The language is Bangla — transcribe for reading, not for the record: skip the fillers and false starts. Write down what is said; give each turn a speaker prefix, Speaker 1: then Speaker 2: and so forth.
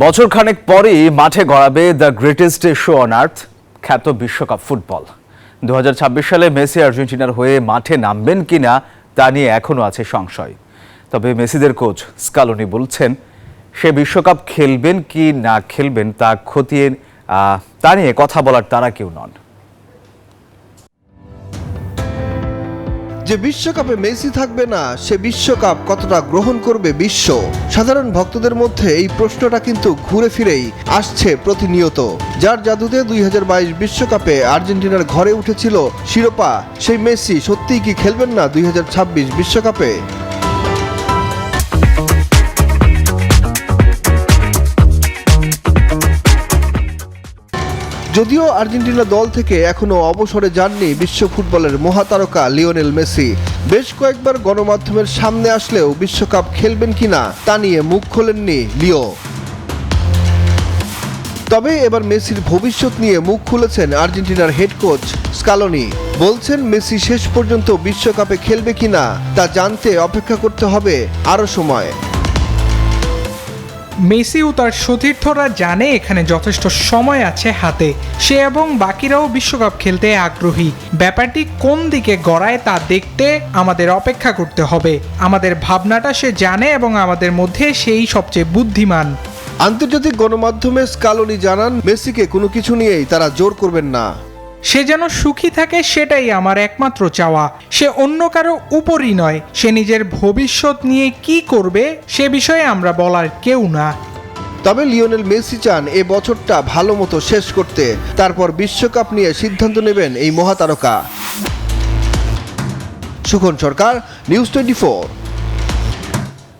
Speaker 1: বছর খানেক পরেই মাঠে গড়াবে the greatest show on earth খ্যাত বিশ্বকাপ ফুটবল। 2026 সালে মেসি আর্জেন্টিনার হয়ে মাঠে নামবেন কিনা তা নিয়ে এখনো আছে সংশয়। তবে মেসিদের কোচ স্কালোনি বলছেন সে বিশ্বকাপ খেলবেন কি না খেলবেন তা নিয়ে কথা বলার তারা কেউ নন।
Speaker 2: যে বিশ্বকাপে মেসি থাকবে না সে বিশ্বকাপ কতটা গ্রহণ করবে বিশ্ব? সাধারণ ভক্তদের মধ্যে এই প্রশ্নটা কিন্তু ঘুরে ফিরেই আসছে প্রতিনিয়ত। যার জাদুতে 2022 বিশ্বকাপে আর্জেন্টিনার ঘরে উঠেছিল শিরোপা, সেই মেসি সত্যিই কি খেলবেন না 2026 বিশ্বকাপে? যদিও আর্জেন্টিনা দল থেকে এখনো অবসরে যাননি বিশ্ব ফুটবলের মহাতারকা লিওনেল মেসি, বেশ কয়েকবার গণমাধ্যমের সামনে আসলেও বিশ্বকাপ খেলবেন কিনা তা নিয়ে মুখ খোলেননি লিও। তবে এবার মেসির ভবিষ্যৎ নিয়ে মুখ খুলেছেন আর্জেন্টিনার হেড কোচ স্কালোনি। বলছেন মেসি শেষ পর্যন্ত বিশ্বকাপে খেলবে কিনা তা জানতে অপেক্ষা করতে হবে আরও সময়।
Speaker 3: মেসি ও তার সতীর্থরা জানে এখানে যথেষ্ট সময় আছে হাতে। সে এবং বাকিরাও বিশ্বকাপ খেলতে আগ্রহী। ব্যাপারটি কোন দিকে গড়ায় তা দেখতে আমাদের অপেক্ষা করতে হবে। আমাদের ভাবনাটা সে জানে এবং আমাদের মধ্যে সেই সবচেয়ে বুদ্ধিমান।
Speaker 2: আন্তর্জাতিক গণমাধ্যমে স্কালোনি জানান মেসিকে কোনো কিছু নিয়েই তারা জোর করবেন না।
Speaker 3: সে যেন সুখী থাকে সেটাই আমার একমাত্র চাওয়া। সে অন্য কারো উপরই নয়। সে নিজের ভবিষ্যৎ নিয়ে কি করবে সে বিষয়ে আমরা বলার কেউ না।
Speaker 2: তবে লিওনেল মেসি চান এ বছরটা ভালো মতো শেষ করতে, তারপর বিশ্বকাপ নিয়ে সিদ্ধান্ত নেবেন এই মহাতারকা। সুখন সরকার, নিউজ 24।